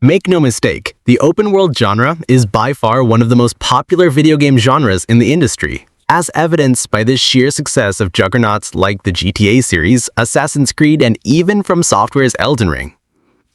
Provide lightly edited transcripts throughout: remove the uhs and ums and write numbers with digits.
Make no mistake, the open world genre is by far one of the most popular video game genres in the industry, as evidenced by the sheer success of juggernauts like the GTA series, Assassin's Creed, and even From Software's Elden Ring.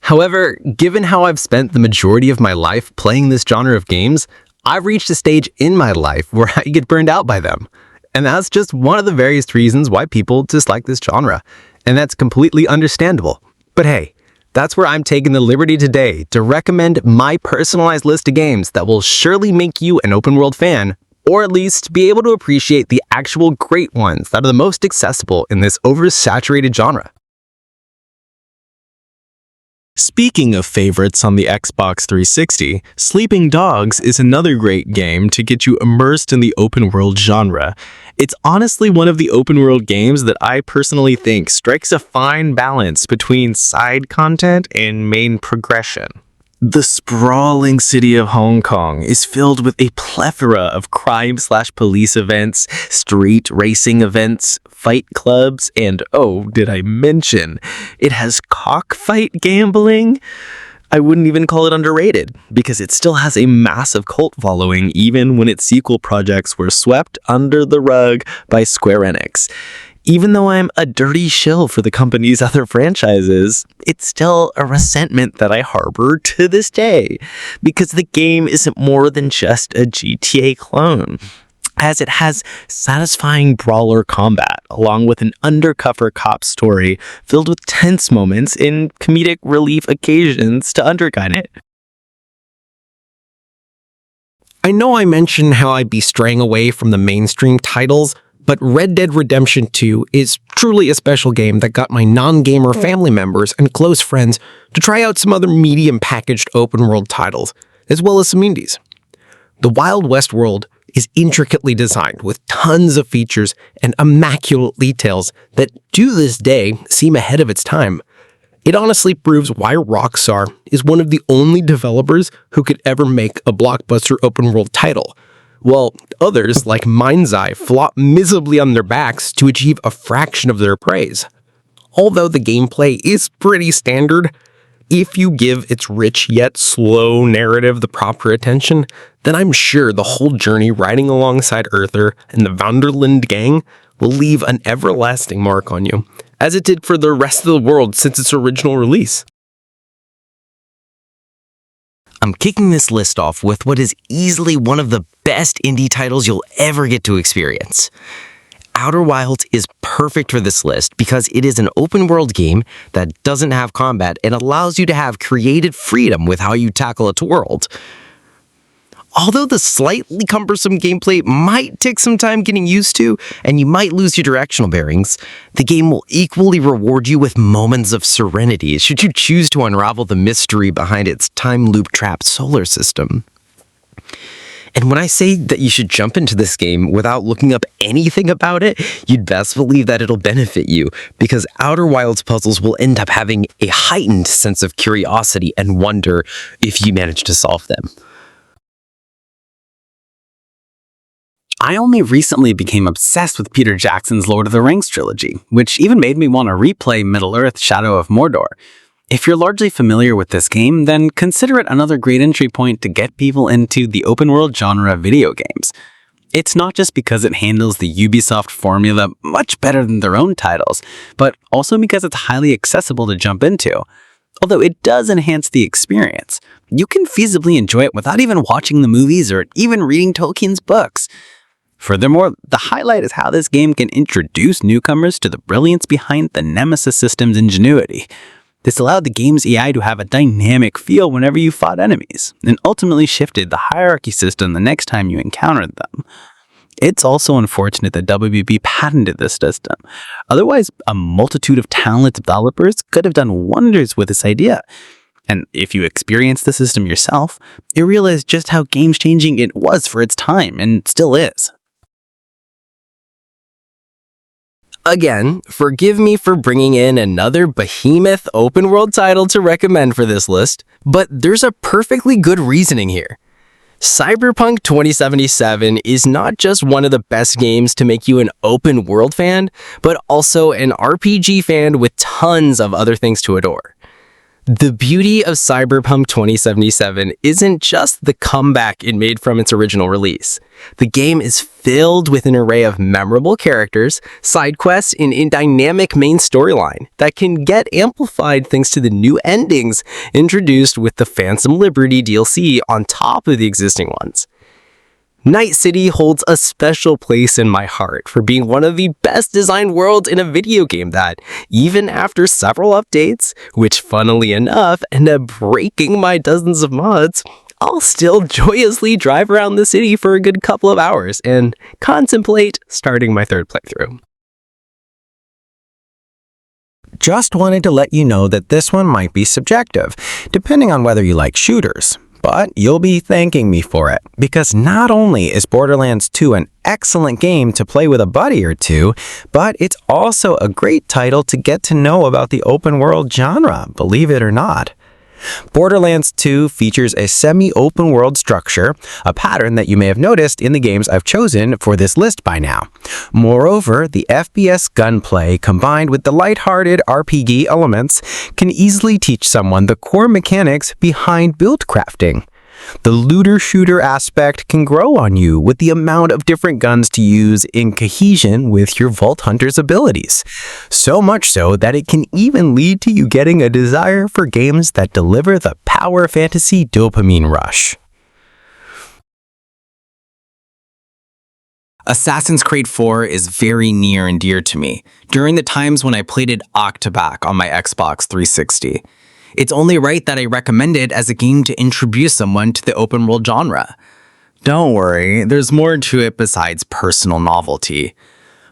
However, given how I've spent the majority of my life playing this genre of games, I've reached a stage in my life where I get burned out by them. And that's just one of the various reasons why people dislike this genre. And that's completely understandable. But hey, that's where I'm taking the liberty today to recommend my personalized list of games that will surely make you an open world fan, or at least be able to appreciate the actual great ones that are the most accessible in this oversaturated genre. Speaking of favorites on the Xbox 360, Sleeping Dogs is another great game to get you immersed in the open world genre. It's honestly one of the open world games that I personally think strikes a fine balance between side content and main progression. The sprawling city of Hong Kong is filled with a plethora of crime/police events, street racing events, fight clubs, and oh, did I mention, it has cockfight gambling? I wouldn't even call it underrated, because it still has a massive cult following even when its sequel projects were swept under the rug by Square Enix. Even though I'm a dirty shill for the company's other franchises, it's still a resentment that I harbor to this day, because the game isn't more than just a GTA clone, as it has satisfying brawler combat, along with an undercover cop story filled with tense moments and comedic relief occasions to undergine it. I know I mentioned how I'd be straying away from the mainstream titles, but Red Dead Redemption 2 is truly a special game that got my non-gamer family members and close friends to try out some other medium-packaged open-world titles, as well as some indies. The Wild West world is intricately designed with tons of features and immaculate details that, to this day, seem ahead of its time. It honestly proves why Rockstar is one of the only developers who could ever make a blockbuster open-world title, while others, like Mind's Eye, flop miserably on their backs to achieve a fraction of their praise. Although the gameplay is pretty standard, if you give its rich yet slow narrative the proper attention, then I'm sure the whole journey riding alongside Arthur and the Vanderlund gang will leave an everlasting mark on you, as it did for the rest of the world since its original release. I'm kicking this list off with what is easily one of the best indie titles you'll ever get to experience. Outer Wilds is perfect for this list because it is an open-world game that doesn't have combat and allows you to have creative freedom with how you tackle its world. Although the slightly cumbersome gameplay might take some time getting used to, and you might lose your directional bearings, the game will equally reward you with moments of serenity should you choose to unravel the mystery behind its time loop-trapped solar system. And when I say that you should jump into this game without looking up anything about it, you'd best believe that it'll benefit you, because Outer Wilds puzzles will end up having a heightened sense of curiosity and wonder if you manage to solve them. I only recently became obsessed with Peter Jackson's Lord of the Rings trilogy, which even made me want to replay Middle-earth: Shadow of Mordor. If you're largely familiar with this game, then consider it another great entry point to get people into the open-world genre of video games. It's not just because it handles the Ubisoft formula much better than their own titles, but also because it's highly accessible to jump into. Although it does enhance the experience, you can feasibly enjoy it without even watching the movies or even reading Tolkien's books. Furthermore, the highlight is how this game can introduce newcomers to the brilliance behind the Nemesis system's ingenuity. This allowed the game's AI to have a dynamic feel whenever you fought enemies, and ultimately shifted the hierarchy system the next time you encountered them. It's also unfortunate that WB patented this system. Otherwise, a multitude of talented developers could have done wonders with this idea. And if you experience the system yourself, you realize just how game-changing it was for its time, and still is. Again, forgive me for bringing in another behemoth open-world title to recommend for this list, but there's a perfectly good reasoning here. Cyberpunk 2077 is not just one of the best games to make you an open-world fan, but also an RPG fan with tons of other things to adore. The beauty of Cyberpunk 2077 isn't just the comeback it made from its original release. The game is filled with an array of memorable characters, side quests, and a dynamic main storyline that can get amplified thanks to the new endings introduced with the Phantom Liberty DLC on top of the existing ones. Night City holds a special place in my heart for being one of the best designed worlds in a video game that, even after several updates, which funnily enough end up breaking my dozens of mods, I'll still joyously drive around the city for a good couple of hours and contemplate starting my third playthrough. Just wanted to let you know that this one might be subjective, depending on whether you like shooters. But you'll be thanking me for it, because not only is Borderlands 2 an excellent game to play with a buddy or two, but it's also a great title to get to know about the open world genre, believe it or not. Borderlands 2 features a semi-open world structure, a pattern that you may have noticed in the games I've chosen for this list by now. Moreover, the FPS gunplay combined with the lighthearted RPG elements can easily teach someone the core mechanics behind build crafting. The looter-shooter aspect can grow on you with the amount of different guns to use in cohesion with your Vault Hunter's abilities. So much so that it can even lead to you getting a desire for games that deliver the power fantasy dopamine rush. Assassin's Creed 4 is very near and dear to me during the times when I played it back on my Xbox 360. It's only right that I recommend it as a game to introduce someone to the open world genre. Don't worry, there's more to it besides personal novelty.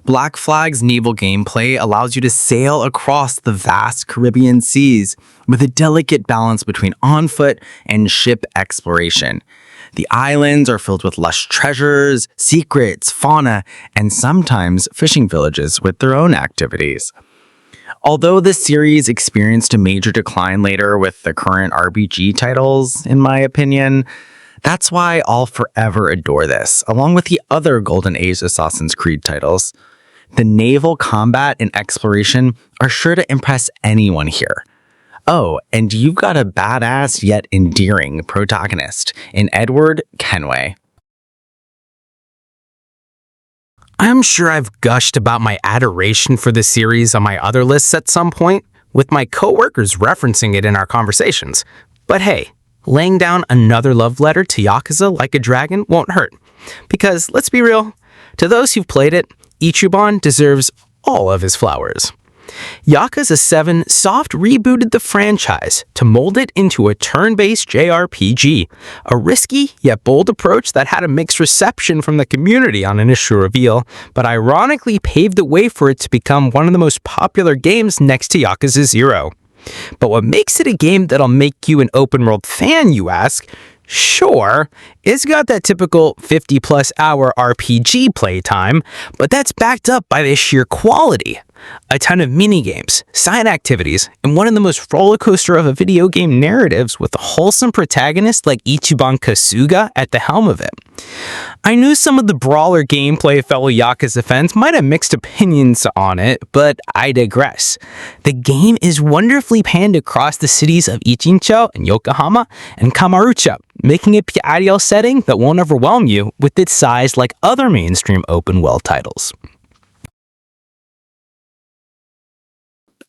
Black Flag's naval gameplay allows you to sail across the vast Caribbean seas with a delicate balance between on-foot and ship exploration. The islands are filled with lush treasures, secrets, fauna, and sometimes fishing villages with their own activities. Although the series experienced a major decline later with the current RPG titles, in my opinion, that's why I'll forever adore this, along with the other Golden Age Assassin's Creed titles. The naval combat and exploration are sure to impress anyone here. Oh, and you've got a badass yet endearing protagonist in Edward Kenway. I'm sure I've gushed about my adoration for the series on my other lists at some point, with my coworkers referencing it in our conversations. But hey, laying down another love letter to Yakuza Like a Dragon won't hurt. Because, let's be real, to those who've played it, Ichiban deserves all of his flowers. Yakuza 7 soft rebooted the franchise to mold it into a turn-based JRPG, a risky yet bold approach that had a mixed reception from the community on initial reveal, but ironically paved the way for it to become one of the most popular games next to Yakuza 0. But what makes it a game that'll make you an open-world fan, you ask? Sure, it's got that typical 50-plus hour RPG playtime, but that's backed up by the sheer quality. A ton of minigames, side activities, and one of the most rollercoaster of a video game narratives with a wholesome protagonist like Ichiban Kasuga at the helm of it. I knew some of the brawler gameplay fellow Yakuza fans might have mixed opinions on it, but I digress. The game is wonderfully panned across the cities of Ichincho and Yokohama and Kamurocho, making it the ideal setting that won't overwhelm you with its size like other mainstream open-world titles.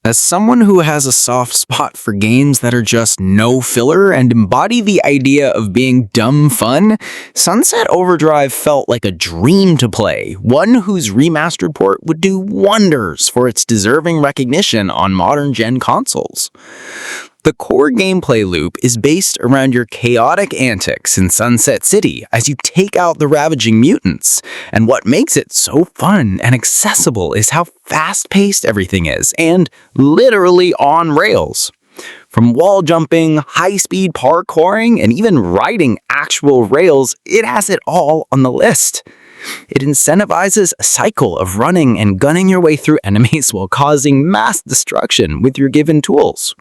As someone who has a soft spot for games that are just no filler and embody the idea of being dumb fun, Sunset Overdrive felt like a dream to play, one whose remastered port would do wonders for its deserving recognition on modern-gen consoles. The core gameplay loop is based around your chaotic antics in Sunset City as you take out the ravaging mutants, and what makes it so fun and accessible is how fast-paced everything is, and literally on rails. From wall jumping, high-speed parkouring, and even riding actual rails, it has it all on the list. It incentivizes a cycle of running and gunning your way through enemies while causing mass destruction with your given tools.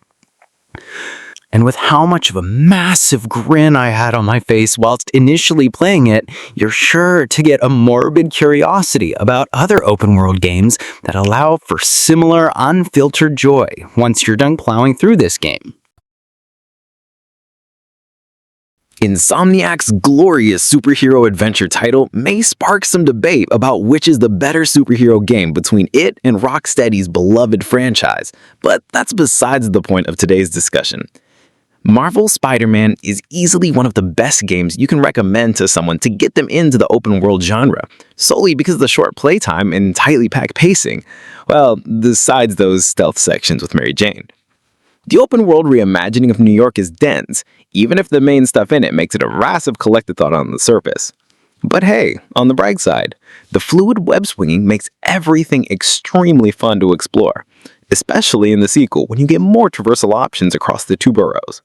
And with how much of a massive grin I had on my face whilst initially playing it, you're sure to get a morbid curiosity about other open-world games that allow for similar unfiltered joy once you're done plowing through this game. Insomniac's glorious superhero adventure title may spark some debate about which is the better superhero game between it and Rocksteady's beloved franchise, but that's besides the point of today's discussion. Marvel's Spider-Man is easily one of the best games you can recommend to someone to get them into the open world genre, solely because of the short playtime and tightly packed pacing. Well, besides those stealth sections with Mary Jane. The open world reimagining of New York is dense, even if the main stuff in it makes it a massive collected thought on the surface. But hey, on the bright side, the fluid web swinging makes everything extremely fun to explore, especially in the sequel when you get more traversal options across the two boroughs.